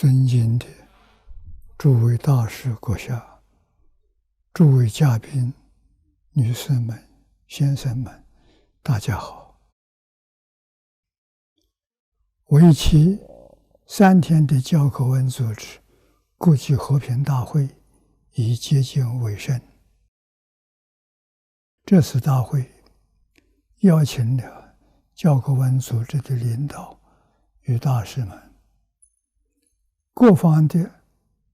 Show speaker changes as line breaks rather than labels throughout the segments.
尊敬的诸位大师阁下，诸位嘉宾、女士们、先生们，大家好。为期3天的教科文组织国际和平大会已接近尾声。这次大会邀请了教科文组织的领导与大师们，各方的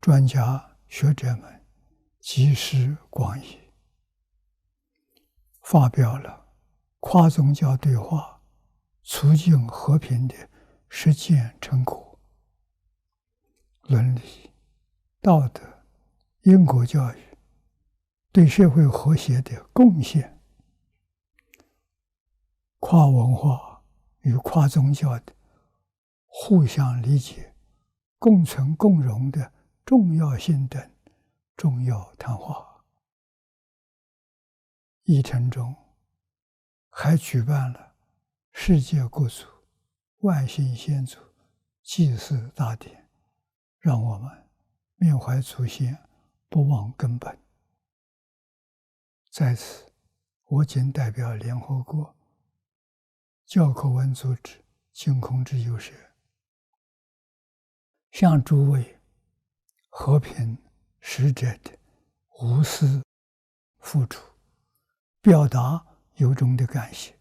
专家学者们集思广益，发表了跨宗教对话促进和平的实践成果、伦理、道德、因果教育对社会和谐的贡献、跨文化与跨宗教的互相理解、共存共荣的重要性等重要谈话。议程中还举办了世界各族万幸先祖祭祀大典，让我们缅怀祖先，不忘根本。在此，我谨代表联合国教科文组织净空之友社，向诸位和平使者的无私付出表达由衷的感谢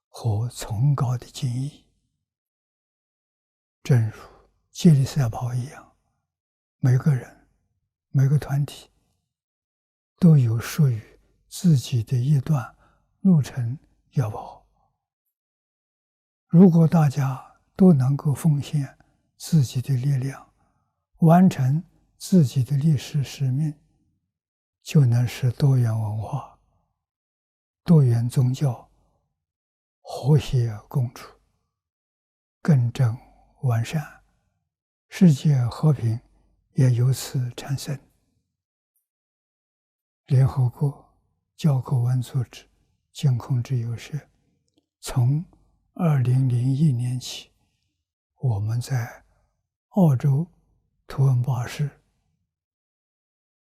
和崇高的敬意。正如接力赛跑一样，每个人、每个团体都有属于自己的一段路程要跑。如果大家都能够奉献自己的力量，完成自己的历史使命，就能使多元文化、多元宗教和谐共处，更正完善，世界和平也由此产生。联合国教科文组织净空之友社从2001年起，我们在澳洲图恩巴市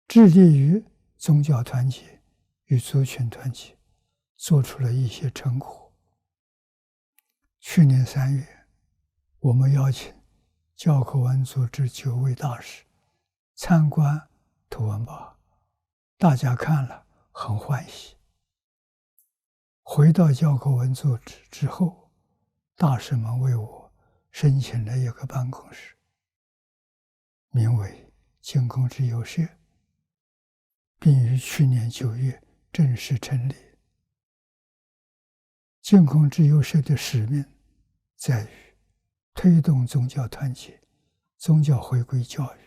致力于宗教团结与族群团结，做出了一些成果。去年3月，我们邀请教科文组织9位大使参观图恩巴，大家看了很欢喜。回到教科文组织之后，大使们为我申请了一个办公室，名为净空之友社，并于去年9月正式成立。净空之友社的使命在于推动宗教团结、宗教回归教育、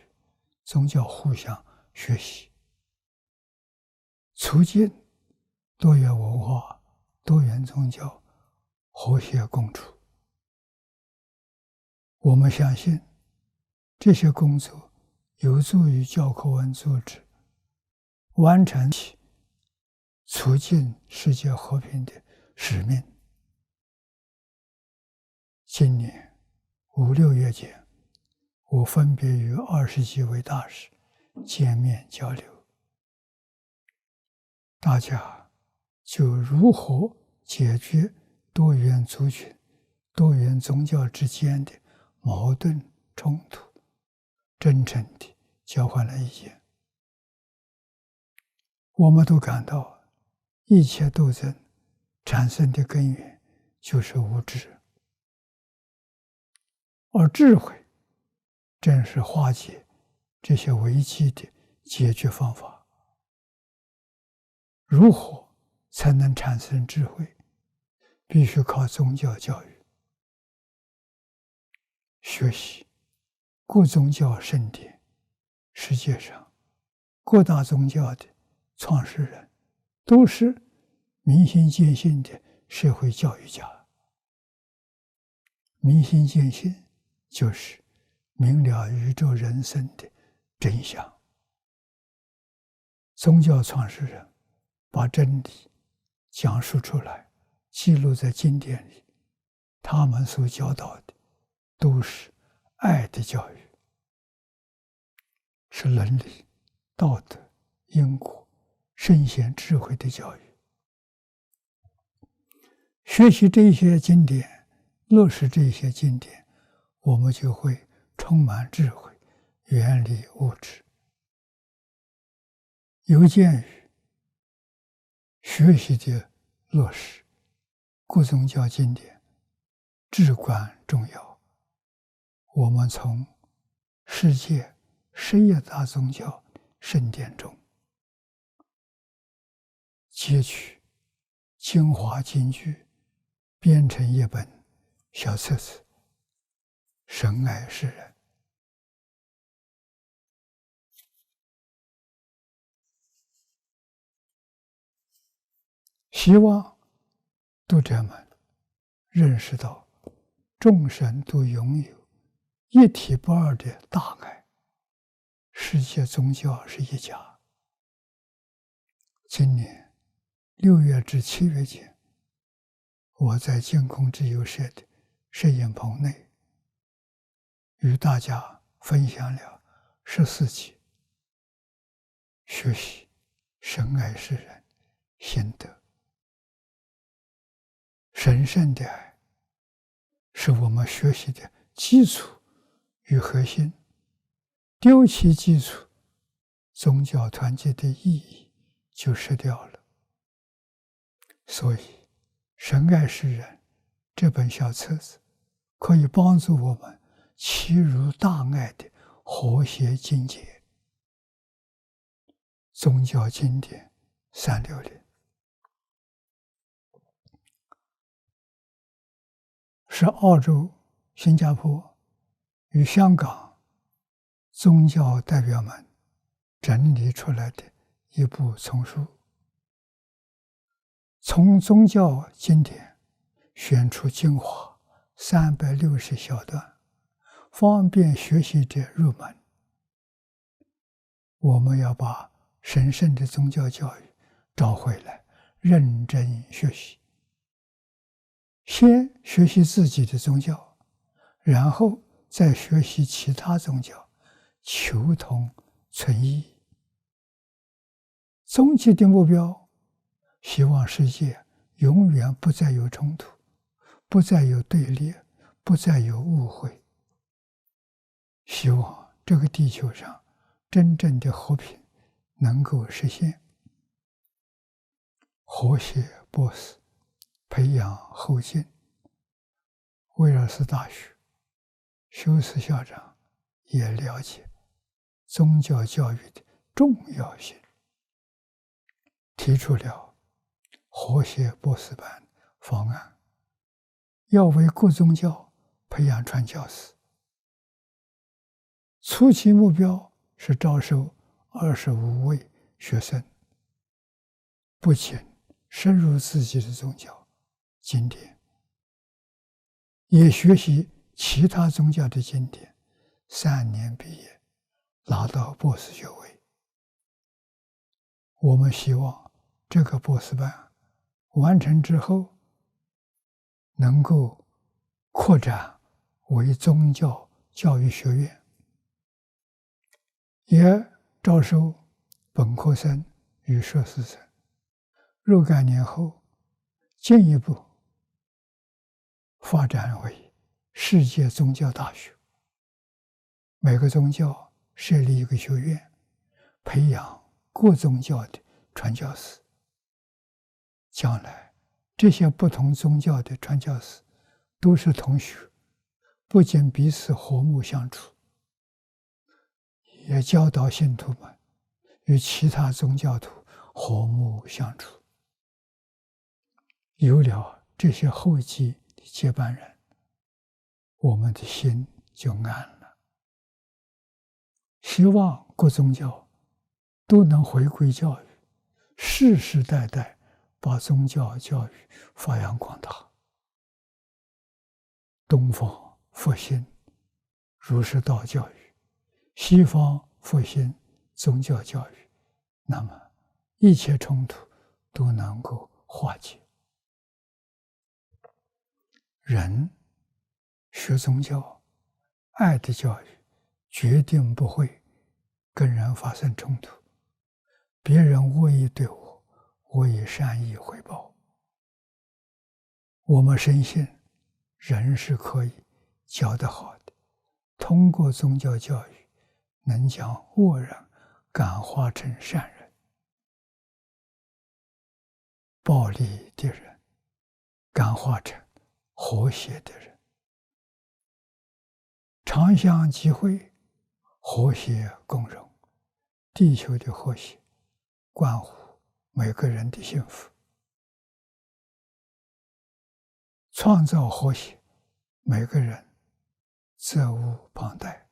宗教互相学习，促进多元文化、多元宗教和谐共处。我们相信这些工作有助于教科文组织完成其促进世界和平的使命。今年5、6月间，我分别与20几位大使见面交流，大家就如何解决多元族群、多元宗教之间的矛盾冲突，真诚地交换了意见。我们都感到一切斗争产生的根源就是无知，而智慧正是化解这些危机的解决方法。如何才能产生智慧？必须靠宗教教育，学习各宗教圣典。世界上各大宗教的创始人都是明心见性的社会教育家。明心见性就是明了宇宙人生的真相。宗教创始人把真理讲述出来，记录在经典里，他们所教导的都是爱的教育，是伦理、道德、因果、圣贤智慧的教育。学习这些经典，落实这些经典，我们就会充满智慧，远离物质。有鉴于学习的落实，各宗教经典至关重要。我们从世界11大宗教圣典中截取精华金句，编成一本小册子，神爱世人。希望读者们认识到众生都拥有一体不二的大爱，世界宗教是一家。今年6月至7月间，我在净空之友社的摄影棚内与大家分享了14集学习神爱世人心得。神圣的爱是我们学习的基础与核心，丢弃基础，宗教团结的意义就失掉了。所以神爱世人这本小册子可以帮助我们契入大爱的和谐境界。宗教经典360是澳洲、新加坡与香港宗教代表们整理出来的一部丛书，从宗教经典选出精华360小段，方便学习者入门。我们要把神圣的宗教教育找回来，认真学习。先学习自己的宗教，然后再学习其他宗教，求同存异。终极的目标，希望世界永远不再有冲突，不再有对立，不再有误会。希望这个地球上真正的和平能够实现。和谐博士培养后进，威尔斯大学休斯校长也了解宗教教育的重要性，提出了和谐博士班方案，要为各宗教培养传教士。初期目标是招收25位学生，不仅深入自己的宗教经典，也学习其他宗教的经典，3年毕业，拿到博士学位。我们希望这个博士班完成之后，能够扩展为宗教教育学院，也招收本科生与硕士生。若干年后，进一步发展为世界宗教大学，每个宗教设立一个学院，培养各宗教的传教士。将来这些不同宗教的传教士都是同学，不仅彼此和睦相处，也教导信徒们与其他宗教徒和睦相处。有了这些后继的接班人，我们的心就安了。希望各宗教都能回归教育，世世代代把宗教教育发扬光大。东方复兴儒释道教育，西方复兴宗教教育，那么一切冲突都能够化解。人学宗教，爱的教育决定不会跟人发生冲突，别人恶意对我，我以善意回报。我们深信人是可以教得好的，通过宗教教育能将恶人感化成善人，暴力的人感化成和谐的人，常相集会，和谐共荣。地球的和谐关乎每个人的幸福，创造和谐，每个人责无旁贷。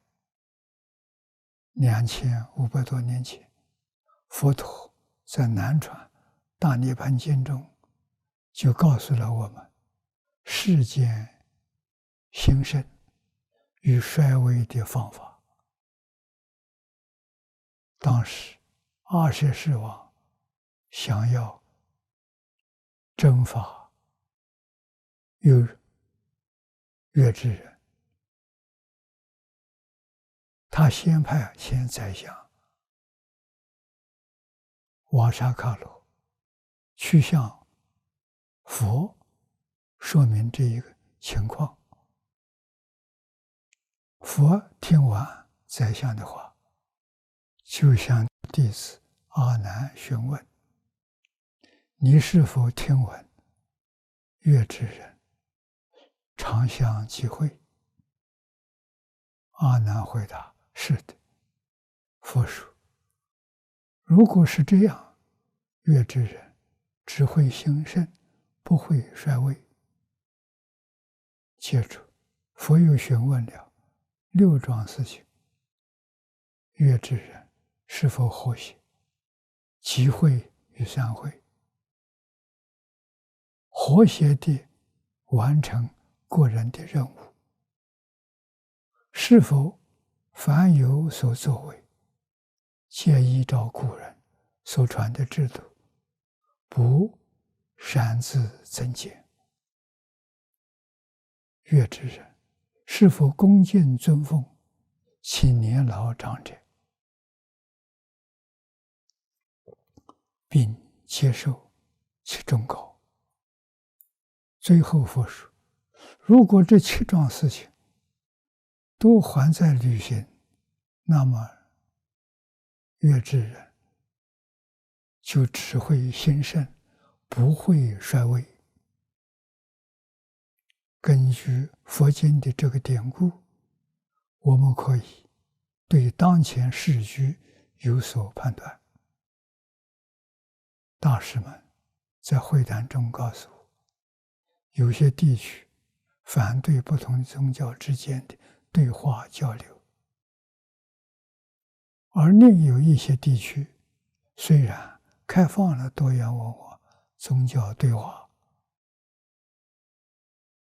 2500多年前，佛陀在南传大涅槃经中就告诉了我们世间兴盛与衰微的方法。当时阿舍世王想要征伐月支人，他先派前宰相瓦沙卡罗去向佛说明这一个情况。佛听完宰相的话，就向弟子阿难询问：你是否听闻月支人常相集会？阿难回答：是的。佛说：如果是这样，月支人只会兴盛，不会衰微。接着，佛又询问了6桩事情：月支人是否和谐，集会与散会，和谐地完成个人的任务，是否凡有所作为，皆依照古人所传的制度，不擅自增减。月支人是否恭敬尊奉其年老长者，并接受其忠告。最后佛说，如果这7桩事情都还在履行，那么月支人就只会兴盛，不会衰微。根据佛经的这个典故，我们可以对当前时局有所判断。大师们在会谈中告诉我，有些地区反对不同宗教之间的对话交流，而另有一些地区虽然开放了多元文化宗教对话，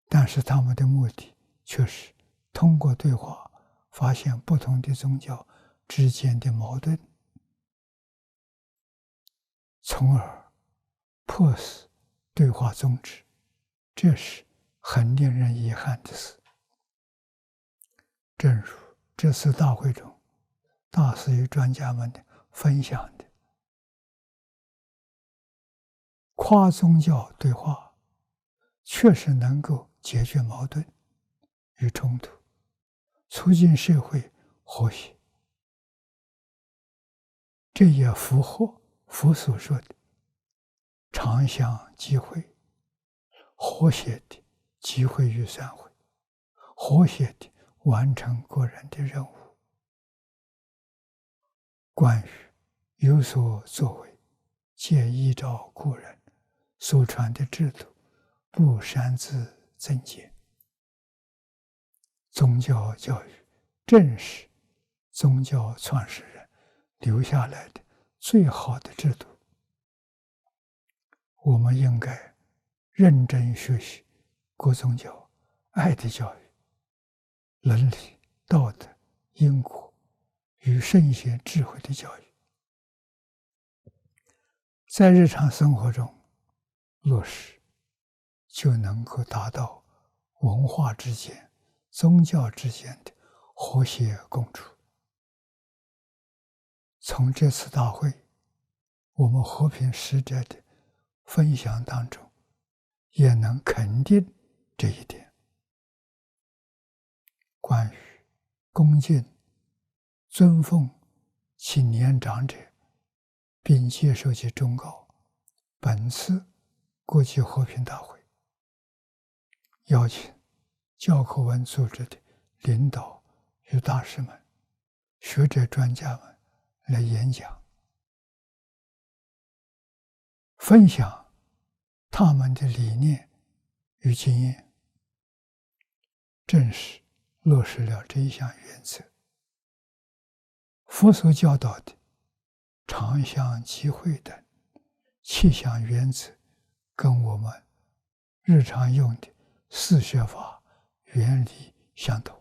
但是他们的目的却是通过对话发现不同的宗教之间的矛盾，从而迫使对话终止。这是很令人遗憾的事。正如这次大会中大师与专家们的分享的，跨宗教对话确实能够解决矛盾与冲突，促进社会和谐。这也符合佛所说的常相集会，和谐的集会与散会，和谐的完成个人的任务。关于有所作为，皆依照古人所传的制度，不擅自增减。宗教教育正是宗教创始人留下来的最好的制度。我们应该认真学习各宗教爱的教育，伦理、道德、因果与圣贤智慧的教育，在日常生活中落实，就能够达到文化之间、宗教之间的和谐共处。从这次大会我们和平使者的分享当中，也能肯定这一点。关于恭敬、尊奉其年长者，并接受其忠告，本次国际和平大会邀请教科文组织的领导与大使们、学者专家们来演讲，分享他们的理念与经验，正是落实了这一项原则。佛所教导的常相集会等7项原则，跟我们日常用的4学法原理相同。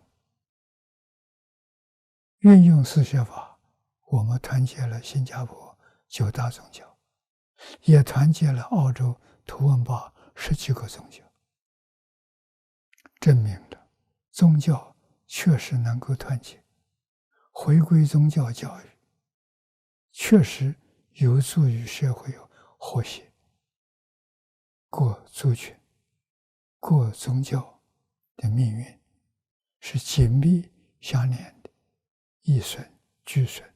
运用4学法，我们团结了新加坡9大宗教，也团结了澳洲图文巴17个宗教，证明了宗教确实能够团结。回归宗教教育确实有助于社会和谐。各族群、各宗教的命运是紧密相连的，一损俱损，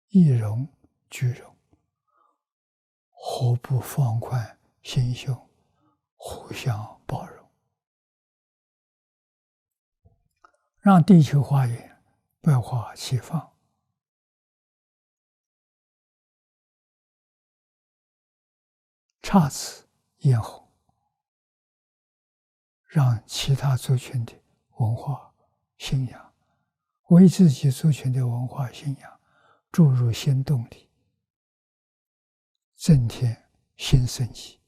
一荣俱荣，何不放宽心胸，互相包容，让地球花园百花齐放，姹紫嫣红，让其他族群的文化信仰为自己族群的文化信仰注入新动力，增添新生机，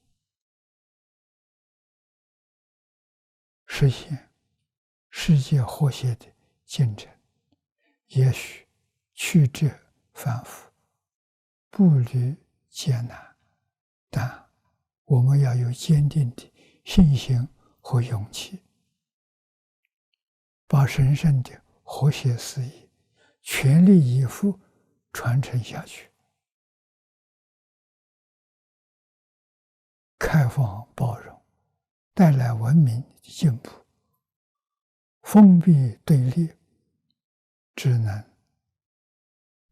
实现世界和谐的进程。也许曲折反复，步履艰难，但我们要有坚定的信心和勇气，把神圣的和谐事业全力以赴传承下去。开放包容，带来文明的进步；封闭对立，只能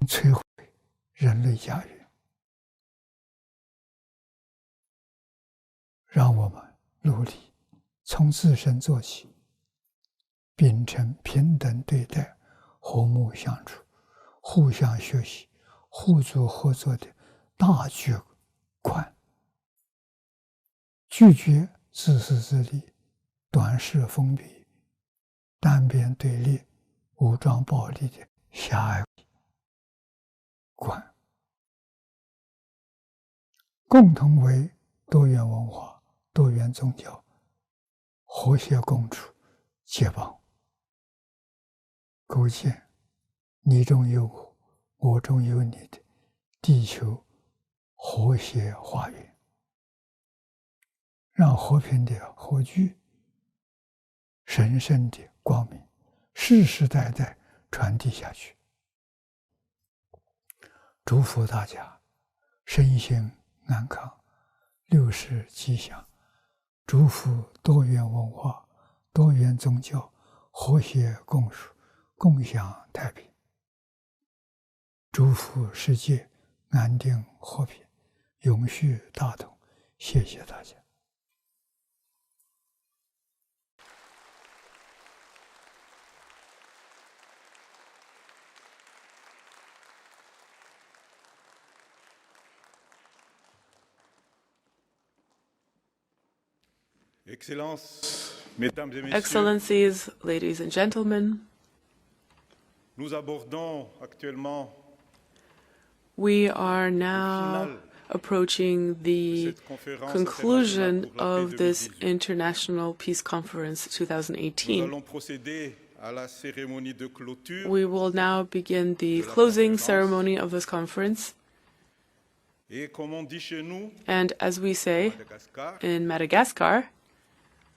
摧毁人类家园。让我们努力从自身做起，秉承平等对待、和睦相处、互相学习、互助合作的大局观，拒绝自私自利、短视封闭、单边对立、武装暴力的狭隘观，共同为多元文化、多元宗教和谐共处结邦，构建你中有我，我中有你的地球和谐花园，让和平的火炬、神圣的光明世世代代传递下去。祝福大家身心安康，六世吉祥。祝福多元文化、多元宗教和谐共处，共享太平。祝福世界安定和平，永续大同。谢谢大家。
Excellencies, ladies and gentlemen, we are now approaching the conclusion of this International Peace Conference 2018. We will now begin the closing ceremony of this conference. And as we say in Madagascar,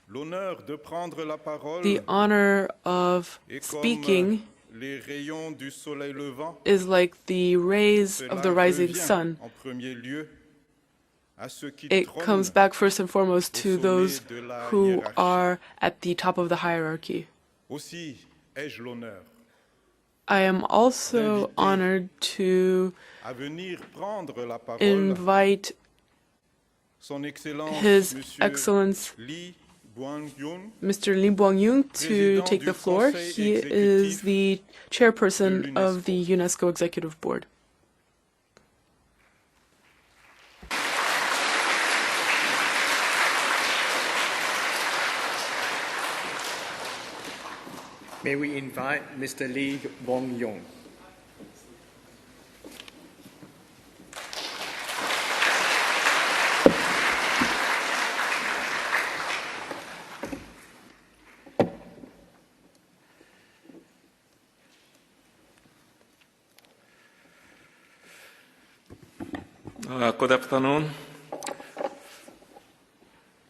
the honor of speaking
les rayons du soleil levant.
is like the rays of the
Cela
rising
revient
sun.
en premier lieu à ceux qui
It comes
trônent
back first and foremost
au
to
sommet
those
de la
who
hiérarchie.
are at the top of the hierarchy.
Aussi ai-je l'honneur
I am also honored to
à venir prendre la parole
invite
Son Excellence
His
Monsieur
Excellence
Lee Boang-yoon,
Mr. Lee Boang-yoon to
Président
take
du
the floor.
Conseil
He is
Exécutif
the
de
chairperson of the
l'UNESCO.
UNESCO Executive Board.
May we invite Mr. Lee Boang-yoon.
Good afternoon.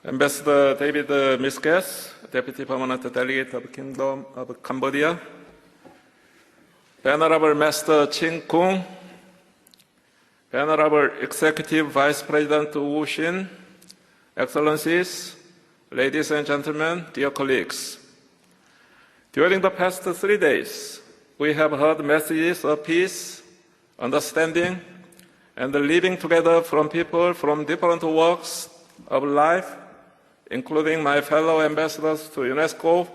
Ambassador David Miskas, Deputy Permanent Delegate of Kingdom of Cambodia, Venerable Master Chin Kung, Venerable Executive Vice President Wu Xin, Excellencies, ladies and gentlemen, dear colleagues. During the past 3 days, we have heard messages of peace, understanding, and living together from people from different walks of life, including my fellow ambassadors to UNESCO,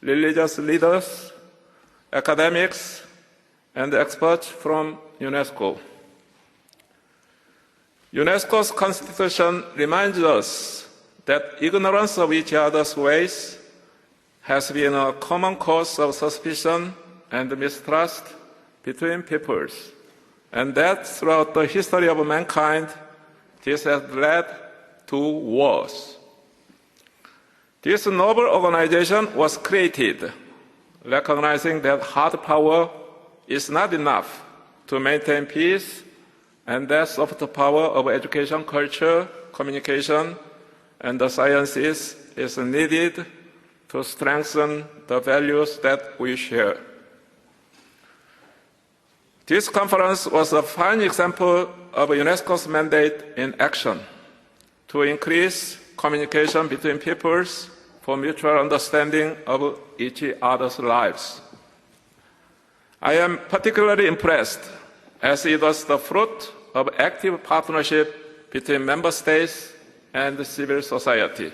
religious leaders, academics, and experts from UNESCO. UNESCO's constitution reminds us that ignorance of each other's ways has been a common cause of suspicion and mistrust between peoples, and that throughout the history of mankind, this has led to wars. This noble organization was created recognizing that hard power is not enough to maintain peace, and that soft power of education, culture, communication, and the sciences is needed to strengthen the values that we share. This conference was a fine example of UNESCO's mandate in action to increase communication between peoples for mutual understanding of each other's lives. I am particularly impressed as it was the fruit of active partnership between member states and civil society.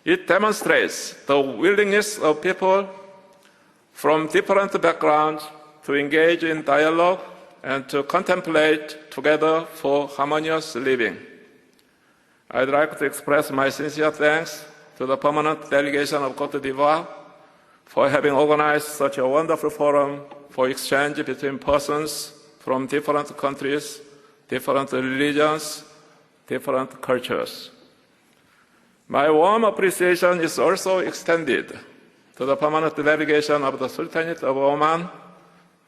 It demonstrates the willingness of people from different backgrounds to engage in dialogue and to contemplate together for harmonious living. I'd like to express my sincere thanks to the permanent delegation of Côte d'Ivoire for having organized such a wonderful forum for exchange between persons from different countries, different religions, different cultures. My warm appreciation is also extended to the permanent delegation of the Sultanate of Oman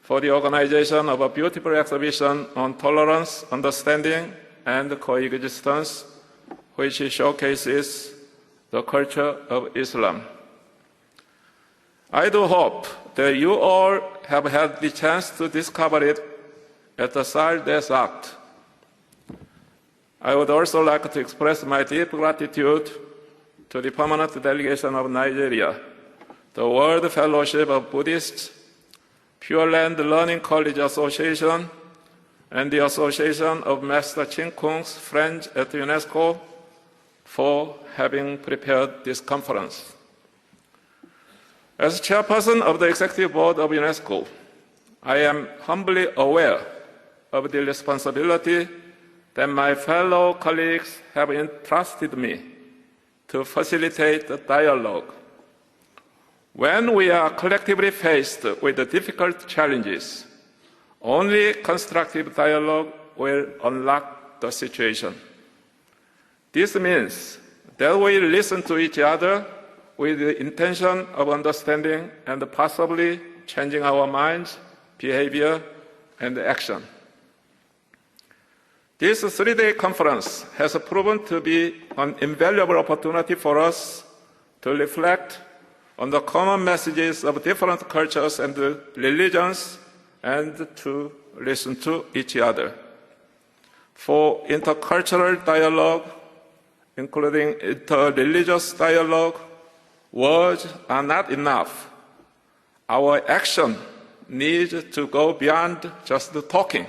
for the organization of a beautiful exhibition on tolerance, understanding, and coexistence, which showcases the culture of Islam. I do hope that you all have had the chance to discover it at the Salle des Arts. I would also like to express my deep gratitude to the permanent delegation of Nigeria, the World Fellowship of Buddhists, Pure Land Learning College Association, and the Association of Master Chin Kung's Friends at UNESCO for having prepared this conference. As chairperson of the Executive Board of UNESCO, I am humbly aware of the responsibility that my fellow colleagues have entrusted me to facilitate the dialogue. When we are collectively faced with the difficult challenges, only constructive dialogue will unlock the situation. This means that we listen to each other with the intention of understanding and possibly changing our minds, behavior, and action. This 3-day conference has proven to be an invaluable opportunity for us to reflect on the common messages of different cultures and religions and to listen to each other. For intercultural dialogue, including interreligious dialogue, words are not enough. Our action needs to go beyond just talking.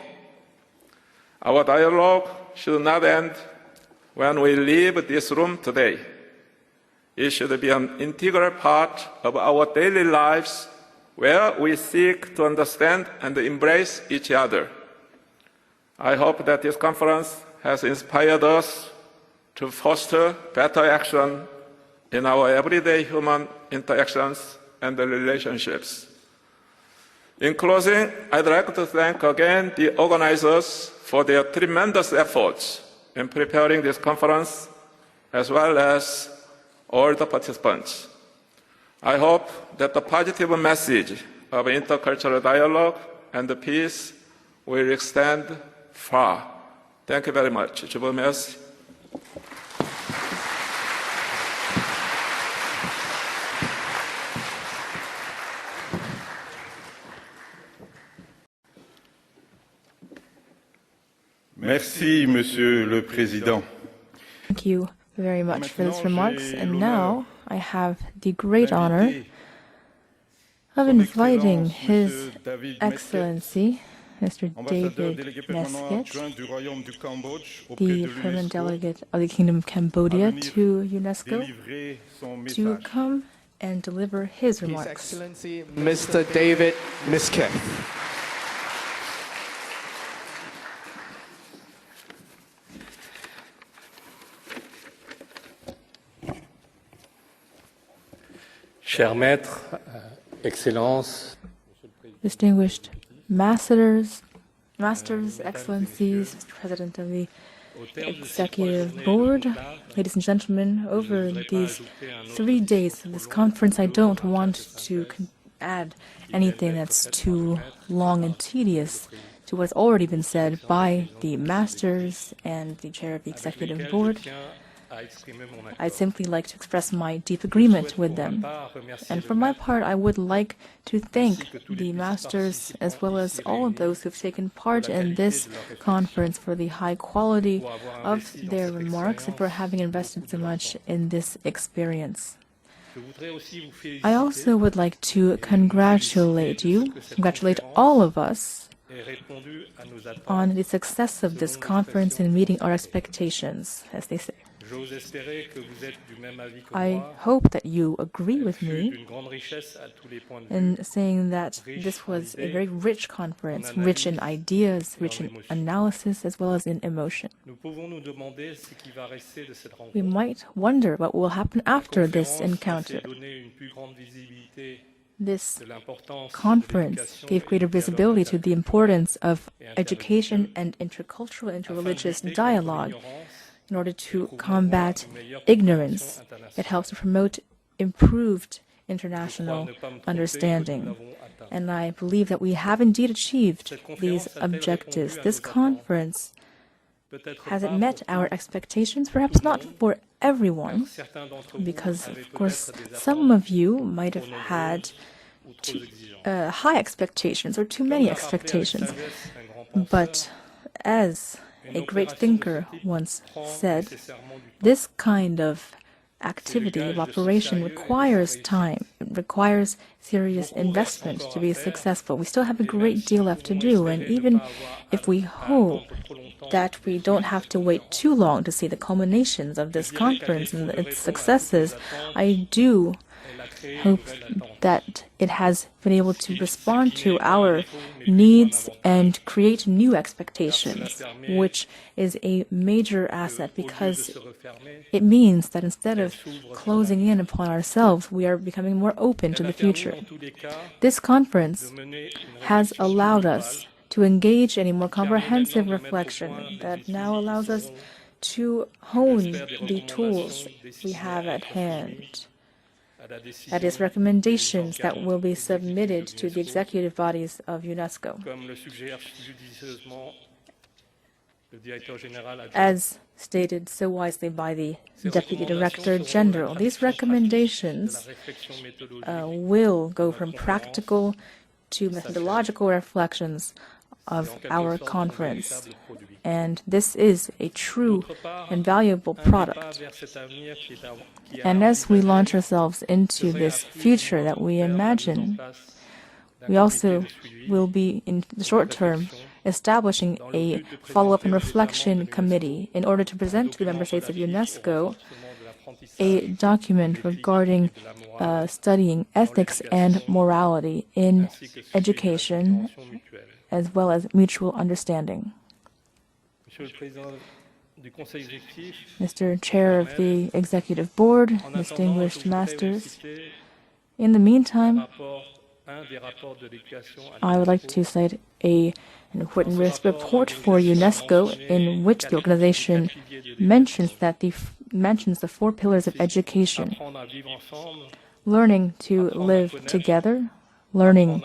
Our dialogue should not end when we leave this room today. It should be an integral part of our daily lives where we seek to understand and embrace each other. I hope that this conference has inspired us to foster better action in our everyday human interactions and relationships. In closing, I'd like to thank again the organizers for their tremendous efforts in preparing this conference, as well as all the participants. I hope that the positive message of intercultural dialogue and peace will extend far. Thank you very much. Je vous remercie.
Merci, Monsieur le Président.
Thank you very much for those remarks. And now I have the great honor of inviting His Excellency, Mr. David Mesquet, the permanent delegate of the Kingdom of Cambodia to UNESCO, to come and deliver his remarks.
His Excellency, Mr. David Mesquet. Chers maîtres, Excellences,
Distinguished Masters, Excellencies, Mr. President of the Executive Board, ladies and gentlemen, over these 3 days of this conference, I don't want to add anything that's too long and tedious to what's already been said by the Masters and the Chair of the Executive Board. I'd simply like to express my deep agreement with them. And for my part, I would like to thank the Masters as well as all of those who've taken part in this conference for the high quality of their remarks and for having invested so much in this experience. I also would like to congratulate all of us on the success of this conference in meeting our expectations, as they say. I hope that you agree with me in saying that this was a very rich conference, rich in ideas, rich in analysis, as well as in emotion. We might wonder what will happen after this encounter. This conference gave greater visibility to the importance of education and intercultural, interreligious dialogue in order to combat ignorance. It helps to promote improved international understanding. And I believe that we have indeed achieved these objectives. This conference, has it met our expectations? Perhaps not for everyone, because, of course, some of you might have had high expectations or too many expectations. But as a great thinker once said, this kind of activity, of operation, requires time. It requires serious investment to be successful. We still have a great deal left to do, and even if we hope that we don't have to wait too long to see the culminations of this conference and its successes, I do hope that it has been able to respond to our needs and create new expectations, which is a major asset because it means that instead of closing in upon ourselves, we are becoming more open to the future. This conference has allowed us to engage in a more comprehensive reflection that now allows us to hone the tools we have at hand. That is, recommendations that will be submitted to the executive bodies of UNESCO. as stated so wisely by the Deputy Director General. These recommendations will go from practical to methodological reflections of our conference. And this is a true and valuable product. And as we launch ourselves into this future that we imagine, we also will be, in the short term, establishing a follow-up and reflection committee in order to present to the member states of UNESCO a document regarding studying ethics and morality in education, as well as mutual understanding. Mr. Chair of the Executive Board, distinguished masters, in the meantime, I would like to cite an important risk report for UNESCO in which the organization mentions the 4 pillars of education: learning to live together, learning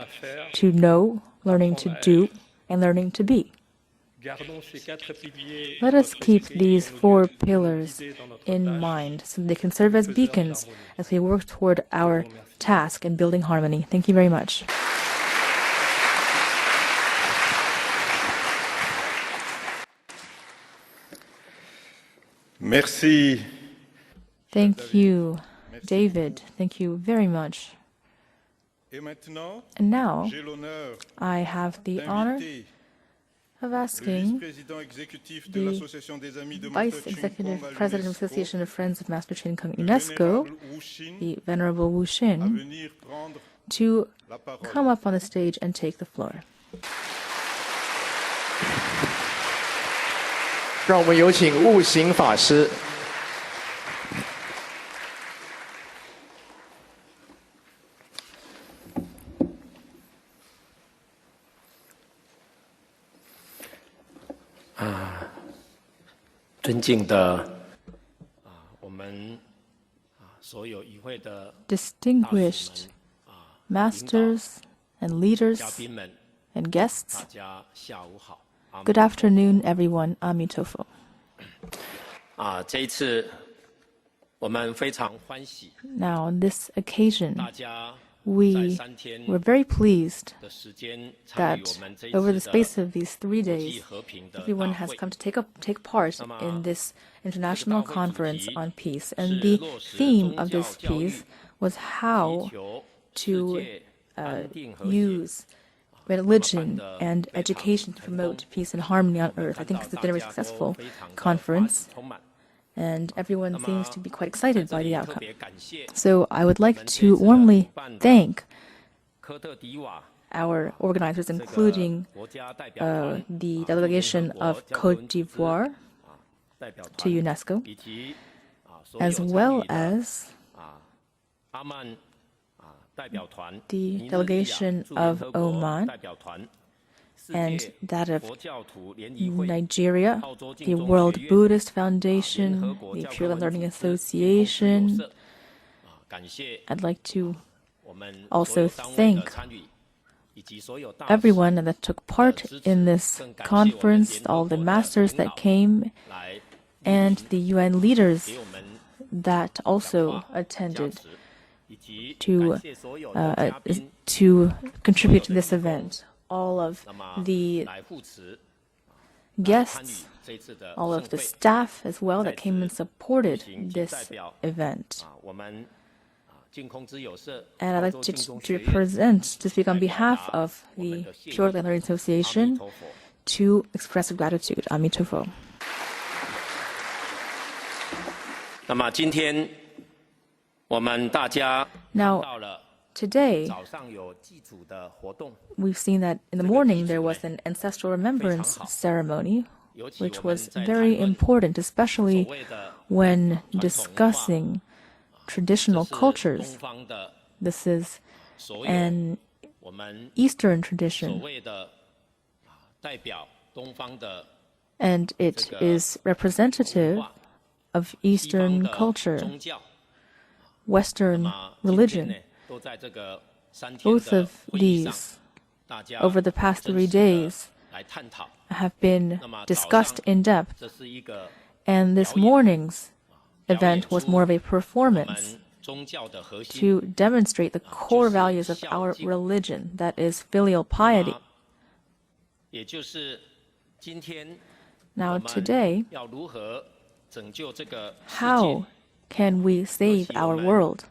to know, learning to do, and learning to be. Let us keep these 4 pillars in mind so they can serve as beacons as we work toward our task in building harmony. Thank you very much.
Merci.
Thank you, David. Thank you very much. And now, I have the honor of asking the Vice Executive President of the Association of Friends of Master Chin Kung UNESCO, the Venerable Wu Xin, to come up on the stage and take the floor.
让我们有请悟行法师。
尊敬的我们所有与会的
Distinguished masters and leaders and guests,
大家下午好。
good afternoon, everyone. Amitofo.
这一次我们非常欢喜，
Now, on this occasion,
大家
we
在3天
were very pleased
的时间参与
that
我们这一
over the
次
space
的
of these 3
国际
days,
和平的
everyone
大
has
会。
come to take part in this international conference on peace. And
是
the
落实
theme
宗
of
教
this
教育
piece was how
祈求
to
世界安定和谐
use religion and education to promote peace and harmony on earth. I think it's been a very successful conference, and everyone seems to be quite excited by the outcome. So I would like to warmly thank
科特迪瓦
our organizers, including
国家代表团
the delegation of Côte d'Ivoire
代表
to
团
UNESCO,
以及所有
as
参
well
与的
as
阿曼代表团
the
尼日利亚
delegation
驻联
of
合国
Oman
代表团
and
世界
that of
佛教徒联谊会
Nigeria,
澳洲净
the
宗
World
学院
Buddhist
联
Foundation,
合国
the
教科
Pure
文
Learning
组织净空之友
Association.
社感谢
I'd like to
我们
also
所有单位的
thank
参与以及所有大使
everyone that took part in this conference, all the masters that came,
来
and the UN leaders
给我们
that also
加
attended
持以及
to
感谢所有的嘉宾
to contribute to this event. All of
那么
the
来护持
guests,
这次的
all of
盛
the
会
staff as well that came and supported
请
this
代表
event.
我们净空之友社
And I'd
澳
like
洲
to,
净宗
to
学院
present, to speak on behalf of
我们
the
的谢意
Pure Learning
阿弥
Association
陀佛
to express gratitude. Amitofo.
那么今天我们大家
Now,
到了
today,
早上有祭祖的活动，
we've seen that in the morning there was an ancestral remembrance ceremony,
尤其
which
我们
was
在谈
very
论
important,
所
especially
谓的
when discussing traditional
是东
cultures.
方的
This is
所有
an
我们
Eastern
所
tradition,
谓的代表东方的
and it is representative of
西方
Eastern
的
culture,
宗教。
Western
今天
religion.
呢都在这个3天
Both
的
of
会议上
these,
大家
over the past 3
真实地
days, have been discussed in depth. And this morning's event was more of a performance to demonstrate the core values of our religion, that is filial piety. Now today, how can we save our world?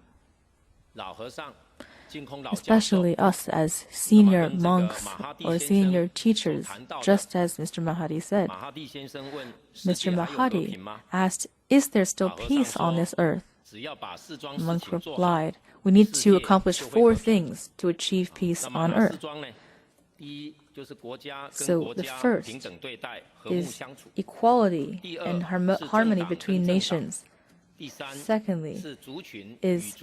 Especially us as senior monks or senior teachers, just as Mr. Mahadi said. Mr. Mahadi asked, "Is there still peace on this earth?" The monk replied, "We need to accomplish 4 things to achieve peace on earth." So the first is equality and harmony between nations. Secondly is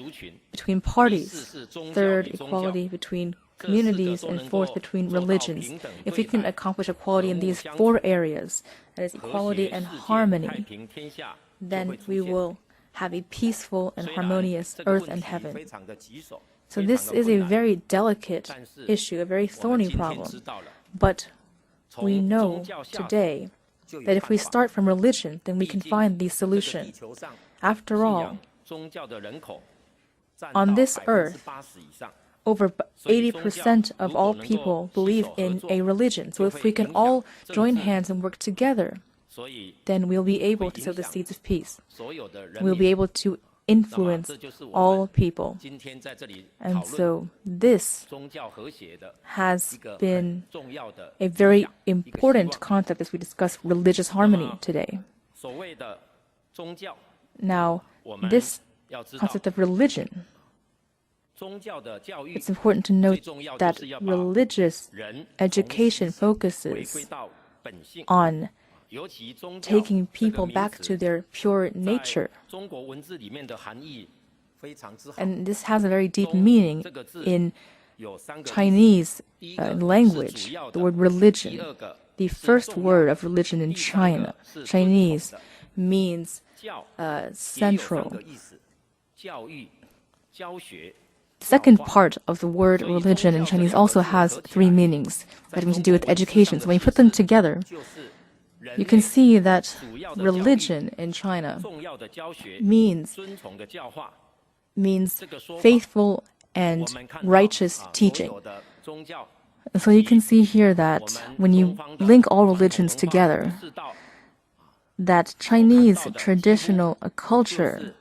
between parties. Third, equality between communities. And fourth, between religions. If we can accomplish equality in these 4 areas, that is equality and harmony, then we will have a peaceful and harmonious earth and heaven. So this is a very delicate issue, a very thorny problem. But we know today that if we start from religion, then we can find the solution. After all, on this earth, over 80% of all people believe in a religion. So if we can all join hands and work together, then we'll be able to sow the seeds of peace. We'll be able to influence all people. And so this has been a very important concept as we discuss religious harmony today. Now, this concept of religion, it's important to note that religious education focuses on taking people back to their pure nature. And this has a very deep meaning in Chinese language, the word religion. The first word of religion in Chinese, means central. The second part of the word religion in Chinese also has 3 meanings that have to do with education. So when you put them together, you can see that religion in China means faithful and righteous teaching. And so you can see here that when you link all religions together, that Chinese traditional culture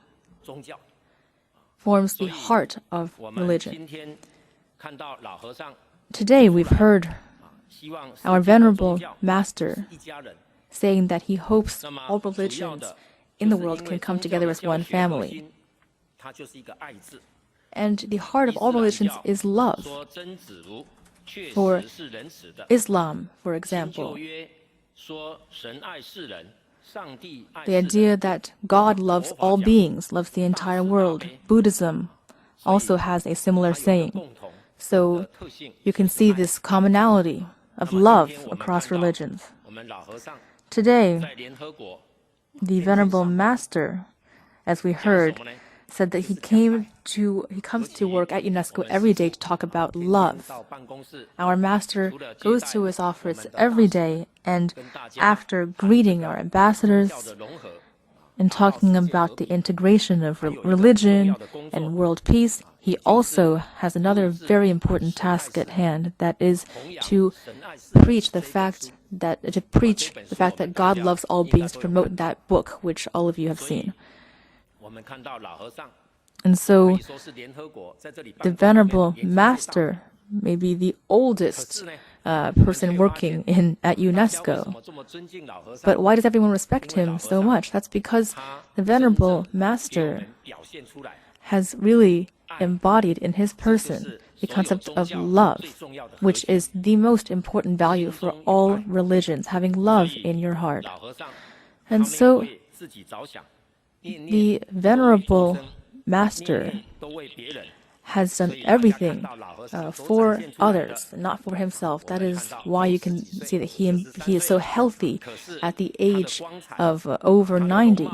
forms the heart of religion. Today we've heard our Venerable Master saying that he hopes all religions in the world can come together as one family. And the heart of all religions is love. For Islam, for example, the idea that God loves all beings, loves the entire world. Buddhism also has a similar saying. So you can see this commonality of love across religions. Today, the Venerable Master, as we heard, said that he comes to work at UNESCO every day to talk about love. Our Master goes to his office every day, and after greeting our ambassadors and talking about the integration of religion and world peace, he also has another very important task at hand, that is to preach the fact that God loves all beings, to promote that book which all of you have seen. And so the Venerable Master may be the oldest person working at UNESCO. But why does everyone respect him so much? That's because the Venerable Master has really embodied in his person the concept of love, which is the most important value for all religions, having love in your heart. And so the Venerable Master has done everything for others, not for himself. That is why you can see that he is so healthy at the age of over 90.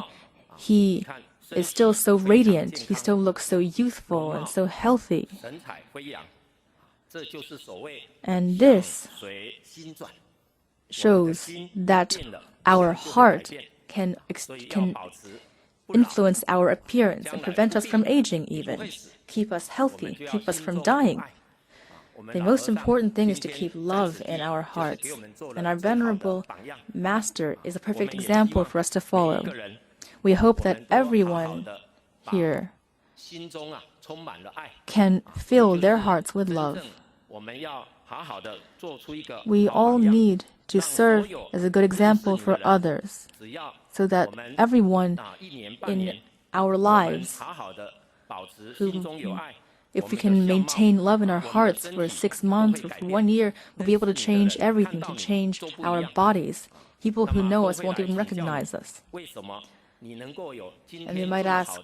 He is still so radiant. He still looks so youthful and so healthy. And this shows that our heart can influence our appearance and prevent us from aging even, keep us healthy, keep us from dying. The most important thing is to keep love in our hearts, and our Venerable Master is a perfect example for us to follow. We hope that everyone here can fill their hearts with love. We all need to serve as a good example for others, so that everyone in our lives, if we can maintain love in our hearts for 6 months or for 1 year, we'll be able to change everything, to change our bodies. People who know us won't even recognize us. And you might ask,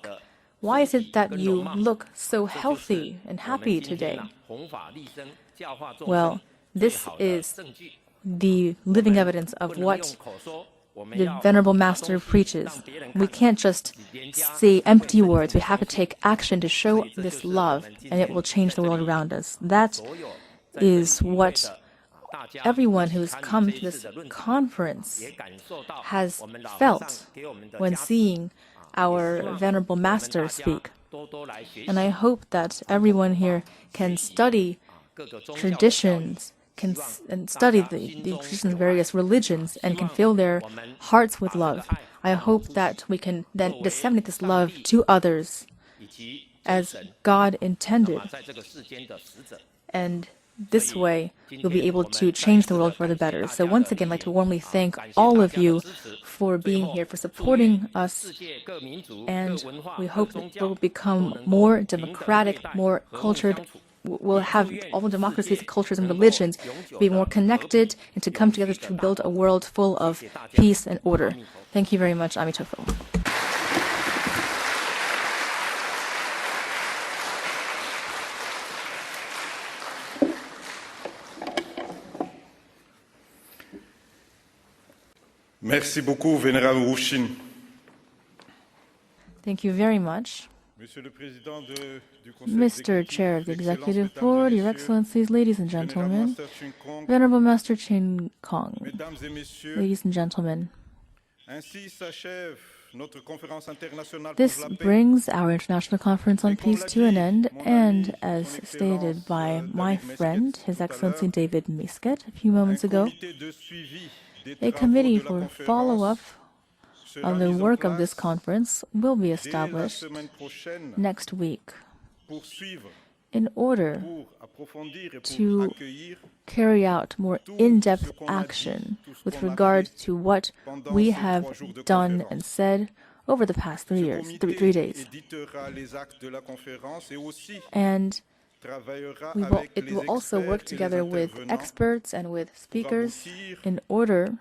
why is it that you look so healthy and happy today? Well, this is the living evidence of what the Venerable Master preaches. We can't just say empty words. We have to take action to show this love, and it will change the world around us. That is what everyone who's come to this conference has felt when seeing our Venerable Master speak. And I hope that everyone here can study traditions, can study the traditions of various religions, and can fill their hearts with love. I hope that we can then disseminate this love to others as God intended. And this way, we'll be able to change the world for the better. So once again, I'd like to warmly thank all of you for being here, for supporting us. And we hope that we'll become more democratic, more cultured. We'll have all democracies, cultures, and religions be more connected and to come together to build a world full of peace and order. Thank you very much. Amitofo.
Merci beaucoup, Vénérable Rouchin.
Thank you very much. Mr. Chair of the Executive Board, Your Excellencies, ladies and gentlemen, Venerable Master Chin Kong, ladies and gentlemen, this brings our International Conference on Peace to an end, and as stated by my friend, His Excellency David Misket, a few moments ago, a committee for follow-up on the work of this conference will be established next week in order to carry out more in-depth action with regard to what we have done and said over the past 3 days. And it will also work together with experts and with speakers in order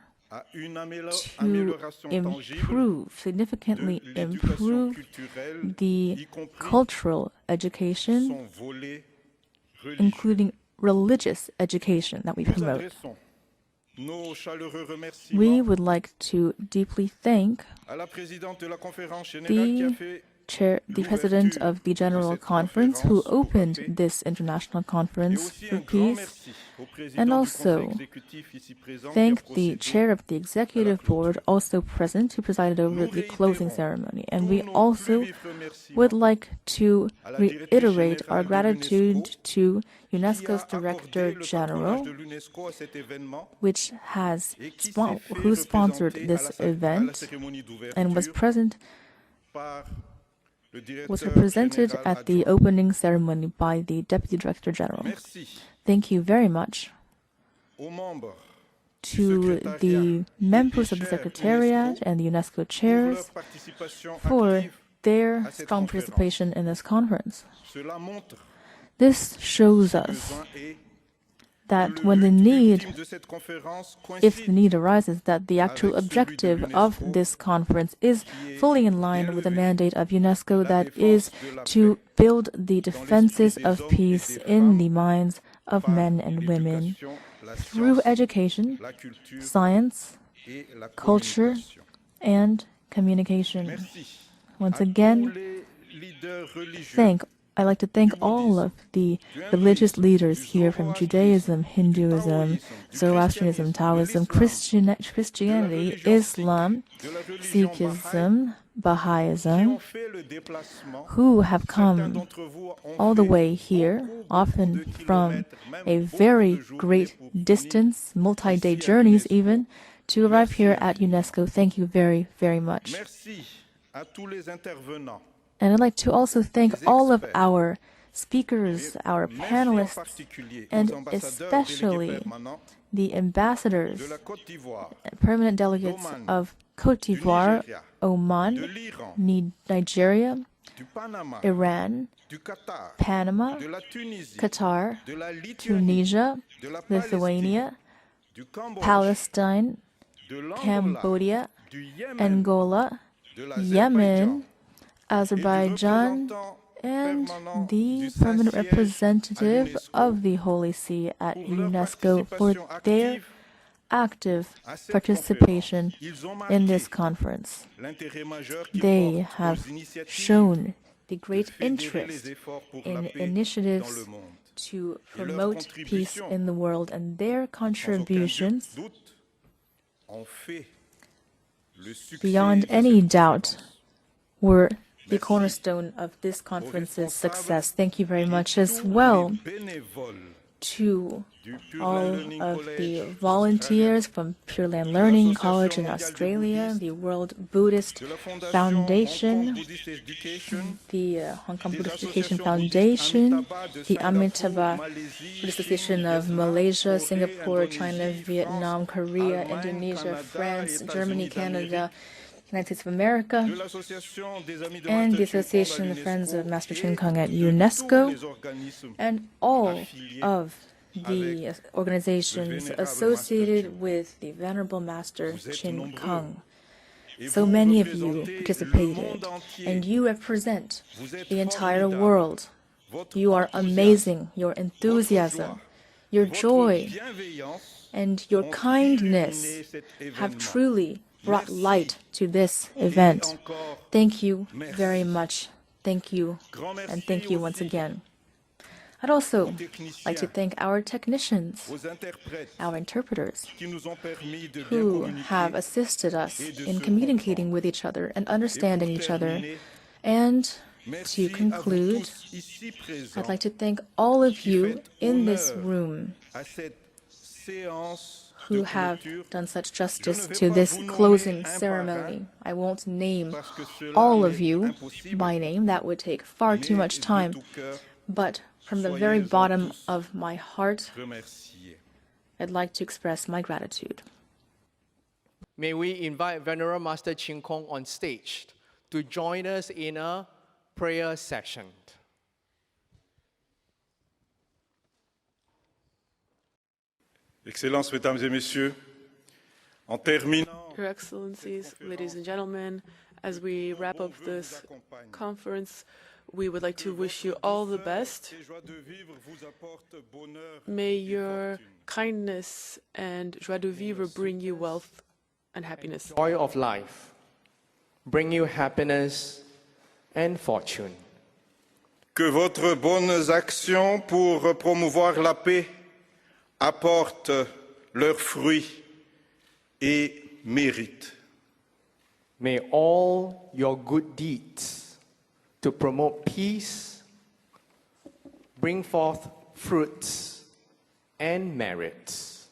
to significantly improve the cultural education, including religious education that we promote. We would like to deeply thank the President of the General Conference, who opened this International Conference for Peace, and also thank the Chair of the Executive Board, also present, who presided over the closing ceremony. And we also would like to reiterate our gratitude to UNESCO's Director General, who sponsored this event and was represented at the opening ceremony by the Deputy Director General. Thank you very much to the members of the Secretariat and the UNESCO chairs for their strong participation in this conference. This shows us that if the need arises, that the actual objective of this conference is fully in line with the mandate of UNESCO, that is to build the defenses of peace in the minds of men and women through education, science, culture, and communication. Once again, I'd like to thank all of the religious leaders here from Judaism, Hinduism, Zoroastrianism, Taoism, Christianity, Islam, Sikhism, Baha'ism, who have come all the way here, often from a very great distance, multi-day journeys even, to arrive here at UNESCO. Thank you very, very much. And I'd like to also thank all of our speakers, our panelists, and especially the ambassadors, permanent delegates of Côte d'Ivoire, Oman, Nigeria, Iran, Panama, Qatar, Tunisia, Lithuania, Palestine, Cambodia, Angola, Yemen, Azerbaijan, and the permanent representative of the Holy See at UNESCO for their active participation in this conference. They have shown the great interest in initiatives to promote peace in the world, and their contributions, beyond any doubt, were the cornerstone of this conference's success. Thank you very much as well to all of the volunteers from Pure Land Learning College in Australia, the World Buddhist Foundation, the Hong Kong Buddhist Education Foundation, the Amitabha Buddhist Association of Malaysia, Singapore, China, Vietnam, Korea, Indonesia, France, Germany, Canada, United States of America, and the Association of Friends of Master Chin Kung at UNESCO, and all of the organizations associated with the Venerable Master Chin Kung. So many of you participated, and you represent the entire world. You are amazing. Your enthusiasm, your joy, and your kindness have truly brought light to this event. Thank you very much. Thank you, and thank you once again. I'd also like to thank our technicians, our interpreters, who have assisted us in communicating with each other and understanding each other. And to conclude, I'd like to thank all of you in this room who have done such justice to this closing ceremony. I won't name all of you by name, that would take far too much time, but from the very bottom of my heart, I'd like to express my gratitude.
May we invite Venerable Master Chin Kung on stage to join us in a prayer session.
Excellences, Mesdames et Messieurs, en terminant,
Your Excellencies, ladies and gentlemen, as we wrap up this conference, we would like to wish you all the best. May your kindness and joie de vivre bring you wealth and happiness.
Joy of life, bring you happiness and fortune.
que votre bonnes actions pour promouvoir la paix apportent leurs fruits et méritent.
May all your good deeds to promote peace bring forth fruits and merits.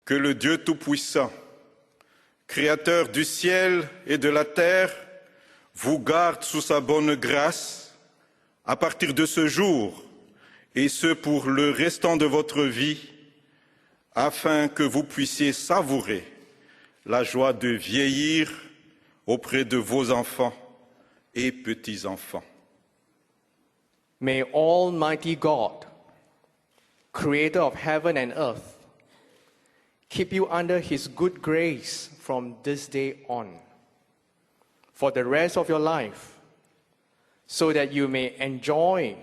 Que le Dieu Tout-Puissant, Créateur du ciel et de la terre, vous garde sous sa bonne grâce à partir de ce jour et ce pour le restant de votre vie, afin que vous puissiez savourer la joie de vieillir auprès de vos enfants et petits-enfants.
May Almighty God, Creator of heaven and earth, keep you under His good grace from this day on, for the rest of your life, so that you may enjoy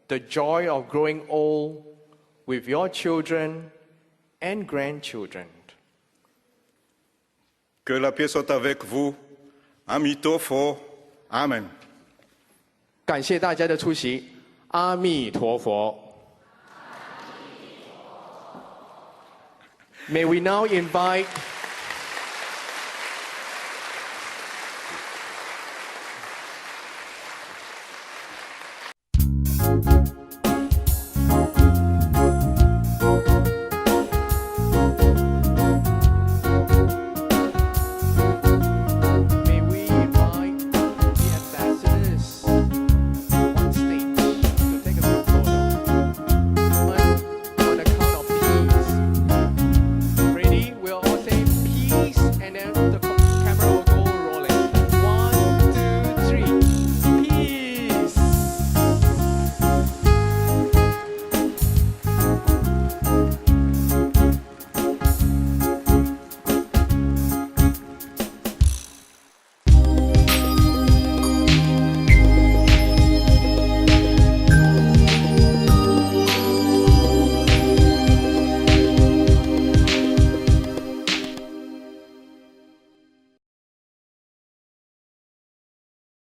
the joy of growing old with your children and grandchildren.
Que la paix soit avec vous. Amitofo. Amen.
感谢大家的出席，阿弥陀佛。May we now invite